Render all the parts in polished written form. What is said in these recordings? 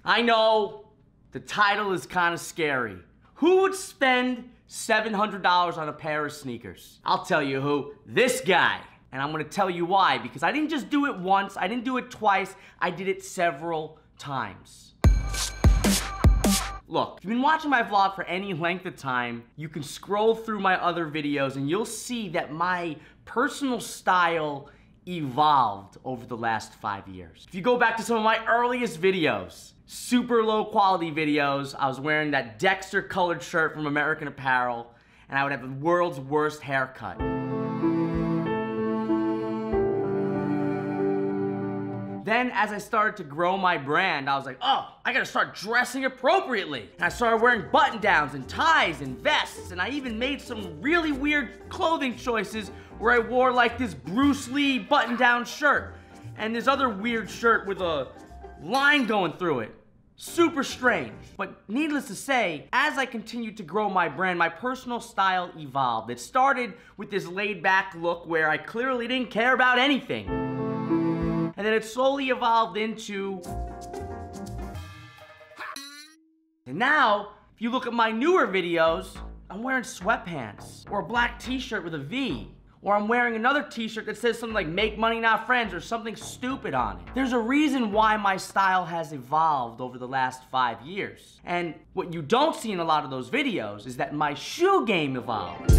I know, the title is kind of scary. Who would spend $700 on a pair of sneakers? I'll tell you who, this guy. And I'm gonna tell you why, because I didn't just do it once, I didn't do it twice, I did it several times. Look, if you've been watching my vlog for any length of time, you can scroll through my other videos and you'll see that my personal style evolved over the last 5 years. If you go back to some of my earliest videos, super low quality videos, I was wearing that Dexter colored shirt from American Apparel, and I would have the world's worst haircut. Then, as I started to grow my brand, I was like, oh, I gotta start dressing appropriately. And I started wearing button-downs and ties and vests, and I even made some really weird clothing choices where I wore like this Bruce Lee button-down shirt and this other weird shirt with a line going through it. Super strange. But needless to say, as I continued to grow my brand, my personal style evolved. It started with this laid-back look where I clearly didn't care about anything. And then it slowly evolved into... And now, if you look at my newer videos, I'm wearing sweatpants, or a black t-shirt with a V, or I'm wearing another t-shirt that says something like "Make Money Not Friends" or something stupid on it. There's a reason why my style has evolved over the last 5 years. And what you don't see in a lot of those videos is that my shoe game evolved.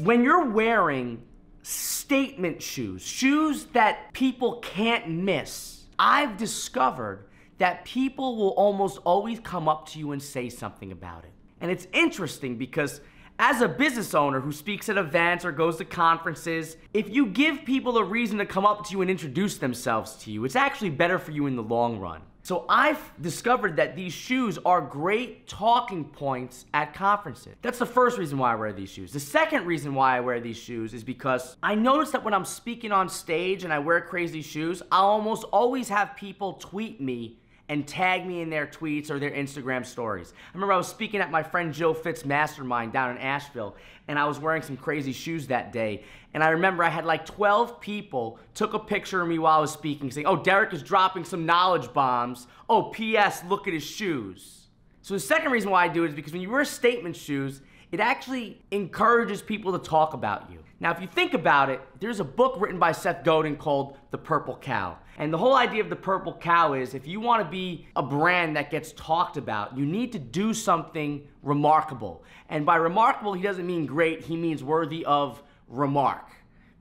When you're wearing statement shoes, shoes that people can't miss, I've discovered that people will almost always come up to you and say something about it. And it's interesting because as a business owner who speaks at events or goes to conferences, if you give people a reason to come up to you and introduce themselves to you, it's actually better for you in the long run. So I've discovered that these shoes are great talking points at conferences. That's the first reason why I wear these shoes. The second reason why I wear these shoes is because I notice that when I'm speaking on stage and I wear crazy shoes, I'll almost always have people tweet me and tag me in their tweets or their Instagram stories. I remember I was speaking at my friend Joe Fitt's mastermind down in Asheville, and I was wearing some crazy shoes that day. And I remember I had like 12 people took a picture of me while I was speaking saying, oh, Derek is dropping some knowledge bombs. Oh, P.S., look at his shoes. So the second reason why I do it is because when you wear statement shoes, it actually encourages people to talk about you. Now, if you think about it, there's a book written by Seth Godin called The Purple Cow. And the whole idea of the purple cow is if you want to be a brand that gets talked about, you need to do something remarkable. And by remarkable, he doesn't mean great, he means worthy of remark.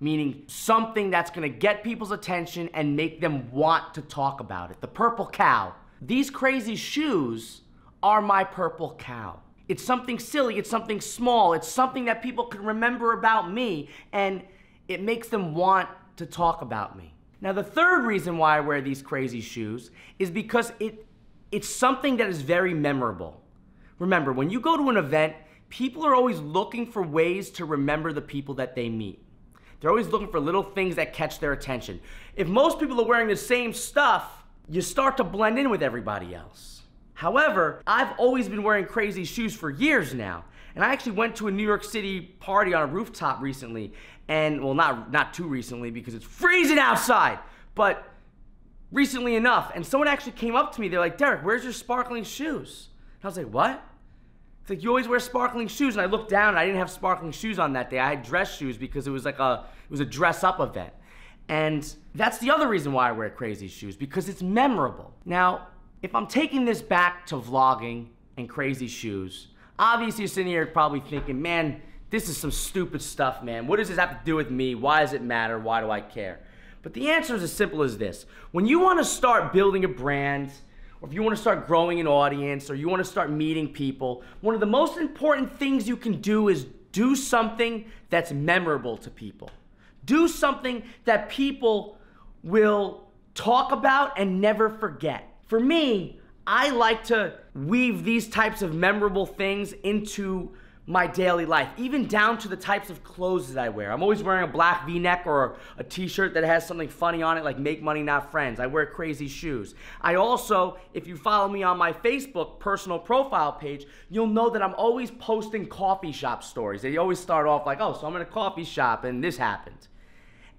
Meaning something that's going to get people's attention and make them want to talk about it. The purple cow. These crazy shoes are my purple cow. It's something silly, it's something small, it's something that people can remember about me, and it makes them want to talk about me. Now, the third reason why I wear these crazy shoes is because it's something that is very memorable. Remember, when you go to an event, people are always looking for ways to remember the people that they meet. They're always looking for little things that catch their attention. If most people are wearing the same stuff, you start to blend in with everybody else. However, I've always been wearing crazy shoes for years now. And I actually went to a New York City party on a rooftop recently. And, well, not too recently because it's freezing outside, but recently enough. And someone actually came up to me, they're like, Derek, where's your sparkling shoes? And I was like, what? It's like, you always wear sparkling shoes. And I looked down and I didn't have sparkling shoes on that day. I had dress shoes because it was like a dress up event. And that's the other reason why I wear crazy shoes, because it's memorable. Now, if I'm taking this back to vlogging and crazy shoes, obviously you're sitting here probably thinking, man, this is some stupid stuff, man. What does this have to do with me? Why does it matter? Why do I care? But the answer is as simple as this. When you want to start building a brand, or if you want to start growing an audience, or you want to start meeting people, one of the most important things you can do is do something that's memorable to people. Do something that people will talk about and never forget. For me, I like to weave these types of memorable things into my daily life, even down to the types of clothes that I wear. I'm always wearing a black V-neck or a t-shirt that has something funny on it like "Make Money Not Friends." I wear crazy shoes. I also, if you follow me on my Facebook personal profile page, you'll know that I'm always posting coffee shop stories. They always start off like, oh, so I'm in a coffee shop and this happened.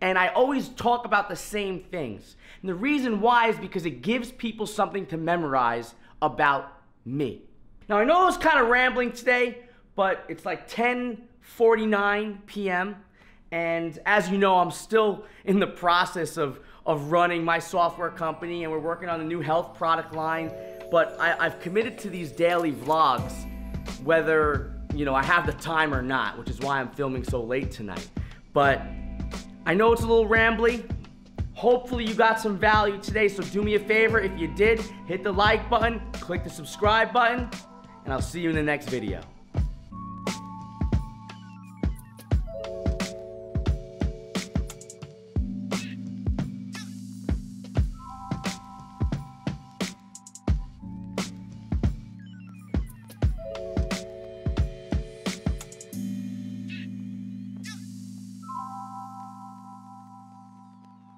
and I always talk about the same things. And the reason why is because it gives people something to memorize about me. Now, I know I was kind of rambling today, but it's like 10:49 p.m. And as you know, I'm still in the process of running my software company, and we're working on a new health product line. But I've committed to these daily vlogs, whether, you know, I have the time or not, which is why I'm filming so late tonight. But I know it's a little rambly. Hopefully you got some value today, so do me a favor. If you did, hit the like button, click the subscribe button, and I'll see you in the next video.